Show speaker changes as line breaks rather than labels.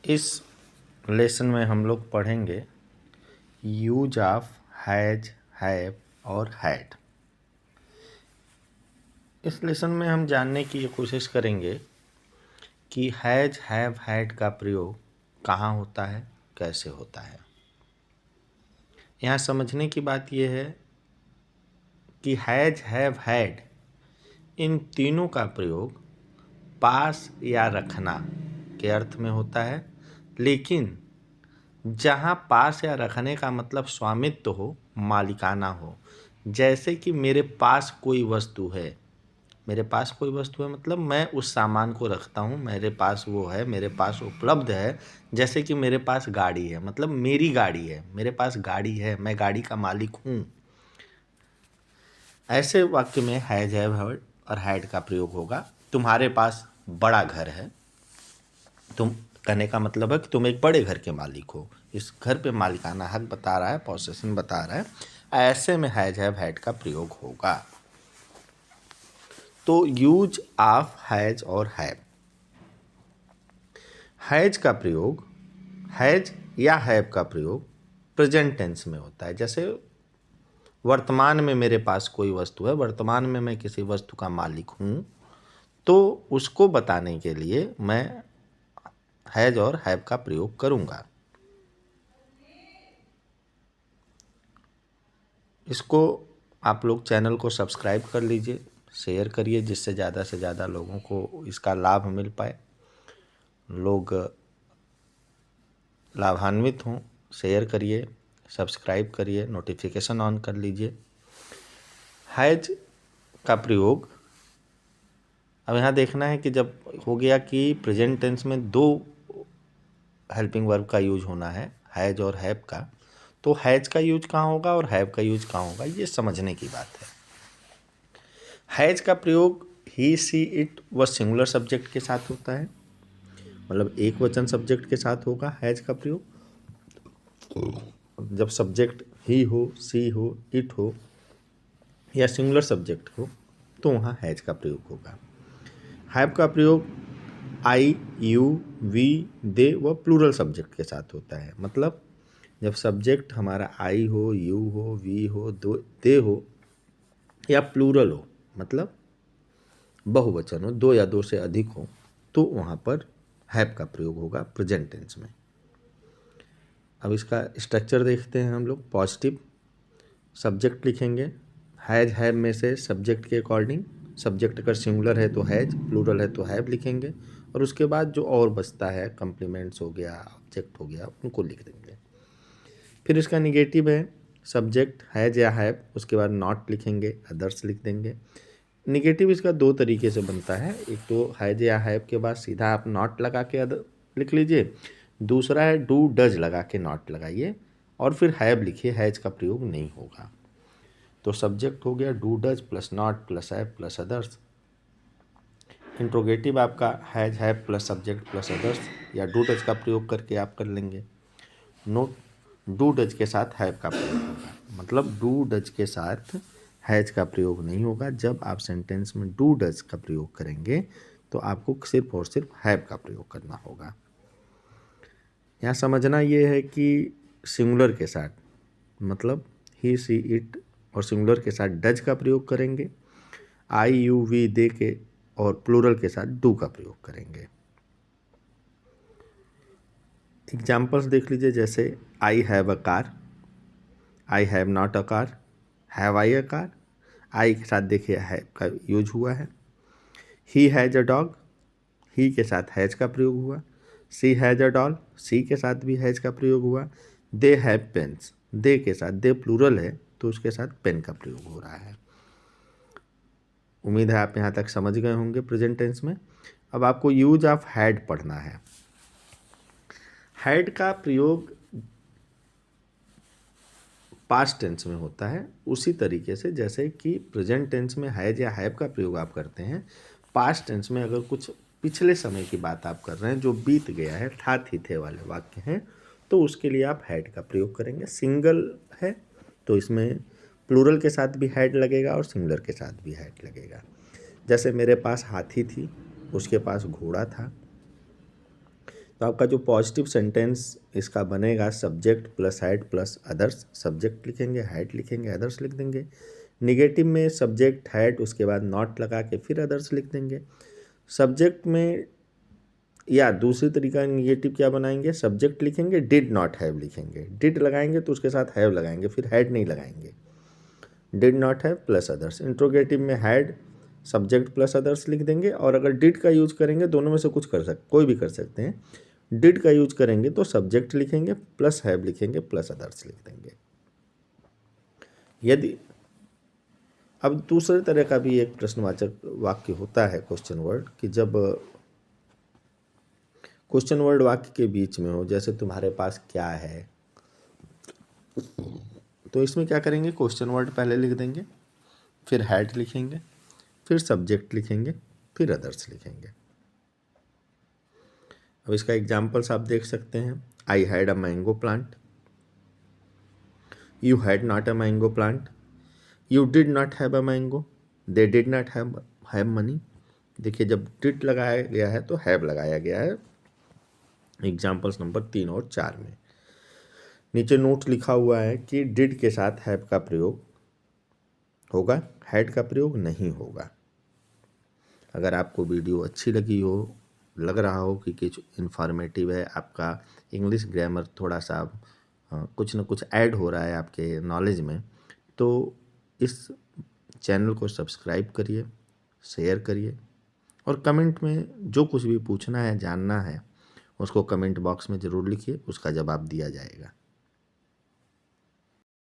इस लेसन में हम लोग पढ़ेंगे यूज ऑफ हैज, हैव और हैड। इस लेसन में हम जानने की ये कोशिश करेंगे कि हैज, हैव, हैड का प्रयोग कहाँ होता है, कैसे होता है। यहाँ समझने की बात यह है कि हैज, हैव, हैड इन तीनों का प्रयोग पास या रखना के अर्थ में होता है, लेकिन जहाँ पास या रखने का मतलब स्वामित्व हो, मालिकाना हो। जैसे कि मेरे पास कोई वस्तु है, मेरे पास कोई वस्तु है मतलब मैं उस सामान को रखता हूँ, मेरे पास वो है, मेरे पास उपलब्ध है। जैसे कि मेरे पास गाड़ी है मतलब मेरी गाड़ी है, मेरे पास गाड़ी है, मैं गाड़ी का मालिक हूँ। ऐसे वाक्य में हैज, हैव और हैड का प्रयोग होगा। तुम्हारे पास बड़ा घर है, तुम कहने का मतलब है कि तुम एक बड़े घर के मालिक हो। इस घर पे मालिकाना हक बता रहा है, पोसेशन बता रहा है। ऐसे में हैज, हैव, हैड का प्रयोग होगा। तो यूज ऑफ हैज और हैव। हैज का प्रयोग, हैज या हैव का प्रयोग प्रेजेंट टेंस में होता है। जैसे वर्तमान में मेरे पास कोई वस्तु है, वर्तमान में मैं किसी वस्तु का मालिक हूँ, तो उसको बताने के लिए मैं हैज और हैव का प्रयोग करूँगा। इसको आप लोग चैनल को सब्सक्राइब कर लीजिए, शेयर करिए, जिससे ज़्यादा से ज़्यादा लोगों को इसका लाभ मिल पाए, लोग लाभान्वित हों। शेयर करिए, सब्सक्राइब करिए, नोटिफिकेशन ऑन कर लीजिए। हैज का प्रयोग अब यहाँ देखना है कि जब हो गया कि प्रेजेंट टेंस में दो हेल्पिंग वर्ब का यूज होना है, हैज और हैव का, तो हैज का यूज कहाँ होगा और हैव का यूज कहाँ होगा, ये समझने की बात है। हैज का प्रयोग ही, सी, इट व सिंगुलर सब्जेक्ट के साथ होता है, मतलब एक वचन सब्जेक्ट के साथ होगा हैज का प्रयोग। जब सब्जेक्ट ही हो, सी हो, इट हो या सिंगुलर सब्जेक्ट हो तो वहाँ हैज का प्रयोग होगा। हैव का प्रयोग आई, यू, वी, दे व प्लूरल सब्जेक्ट के साथ होता है। मतलब जब सब्जेक्ट हमारा आई हो, यू हो, वी हो, दे हो या प्लूरल हो, मतलब बहुवचन हो, दो या दो से अधिक हो, तो वहाँ पर हैव का प्रयोग होगा प्रेजेंट टेंस में। अब इसका स्ट्रक्चर देखते हैं हम लोग। पॉजिटिव सब्जेक्ट लिखेंगे, हैज, हैव में से सब्जेक्ट के अकॉर्डिंग, सब्जेक्ट अगर सिंगुलर है तो हैज, प्लूरल है तो हैव लिखेंगे, और उसके बाद जो और बचता है, कम्प्लीमेंट्स हो गया, ऑब्जेक्ट हो गया, उनको लिख देंगे। फिर इसका निगेटिव है, सब्जेक्ट हैज या हैव, उसके बाद नॉट लिखेंगे, अदर्स लिख देंगे। निगेटिव इसका दो तरीके से बनता है, एक तो हैज या हैव के बाद सीधा आप नॉट लगा के अदर लिख लीजिए, दूसरा है डू डज लगा के नॉट लगाइए और फिर हैव लिखिए, हैज का प्रयोग नहीं होगा। तो सब्जेक्ट हो गया do does plus not plus have plus others. Interrogative आपका has, have plus subject plus others या डू डज का प्रयोग करके आप कर लेंगे। नोट, डू डज के साथ हैव का प्रयोग होगा, मतलब डू डज के साथ हैज का प्रयोग नहीं होगा। जब आप सेंटेंस में डू डज का प्रयोग करेंगे तो आपको सिर्फ और सिर्फ हैव का प्रयोग करना होगा। यहाँ समझना ये है कि सिंगुलर के साथ, मतलब ही, सी, इट और सिंगुलर के साथ डज का प्रयोग करेंगे, आई, यू, वी, दे के और प्लूरल के साथ डू का प्रयोग करेंगे। एग्जाम्पल्स देख लीजिए, जैसे I have a car, I have not a car, have I a car. I के साथ देखिए हैव का यूज हुआ है। ही हैज अ डॉग, ही के साथ हैज का प्रयोग हुआ। सी हैज अ डॉल, सी के साथ भी हैज का प्रयोग हुआ। दे हैव पेन्स, दे के साथ, दे प्लूरल है तो उसके साथ पेन का प्रयोग हो रहा है। उम्मीद है आप यहाँ तक समझ गए होंगे प्रेजेंट टेंस में। अब आपको यूज ऑफ हैड पढ़ना है। हैड का प्रयोग पास्ट टेंस में होता है उसी तरीके से जैसे कि प्रेजेंट टेंस में हैज या हैव का प्रयोग आप करते हैं। पास्ट टेंस में अगर कुछ पिछले समय की बात आप कर रहे हैं जो बीत गया है, था, थी, थे वाले वाक्य हैं, तो उसके लिए आप हैड का प्रयोग करेंगे। सिंगल है तो इसमें प्लूरल के साथ भी हैड लगेगा और सिंगुलर के साथ भी हैड लगेगा। जैसे मेरे पास हाथी थी, उसके पास घोड़ा था, तो आपका जो पॉजिटिव सेंटेंस इसका बनेगा subject plus had plus others, subject लिखेंगे, हैड लिखेंगे, अदर्स लिख देंगे। निगेटिव में सब्जेक्ट हैड उसके बाद नॉट लगा के फिर अदर्स लिख देंगे। सब्जेक्ट में या दूसरी तरीका निगेटिव क्या बनाएंगे, सब्जेक्ट लिखेंगे, डिड नॉट हैव लिखेंगे, डिड लगाएंगे तो उसके साथ हैव लगाएंगे, फिर हैड नहीं लगाएंगे। Did not have plus others. Interrogative में हैड सब्जेक्ट प्लस अदर्स लिख देंगे, और अगर डिड का यूज करेंगे दोनों में से कोई भी कर सकते हैं। डिड का यूज करेंगे तो सब्जेक्ट लिखेंगे प्लस हैव लिखेंगे प्लस अदर्स लिख देंगे। यदि अब दूसरे तरह का भी एक प्रश्नवाचक वाक्य होता है क्वेश्चन वर्ड, कि जब क्वेश्चन वर्ड वाक्य के बीच में हो, जैसे तुम्हारे पास क्या है, तो इसमें क्या करेंगे, क्वेश्चन वर्ड पहले लिख देंगे, फिर हैड लिखेंगे, फिर सब्जेक्ट लिखेंगे, फिर अदर्स लिखेंगे। अब इसका एग्जाम्पल्स आप देख सकते हैं। I had a mango plant, you had not a mango plant, you did not have a mango, they did not have money. देखिए जब डिड लगाया गया है तो हैव लगाया गया है एग्जाम्पल्स नंबर 3 और 4 में। नीचे नोट लिखा हुआ है कि डिड के साथ हैव का प्रयोग होगा, हैड का प्रयोग नहीं होगा। अगर आपको वीडियो अच्छी लगी हो, लग रहा हो कि कुछ इन्फॉर्मेटिव है, आपका इंग्लिश ग्रामर थोड़ा सा कुछ न कुछ ऐड हो रहा है आपके नॉलेज में, तो इस चैनल को सब्सक्राइब करिए, शेयर करिए, और कमेंट में जो कुछ भी पूछना है, जानना है, उसको कमेंट बॉक्स में ज़रूर लिखिए, उसका जवाब दिया जाएगा।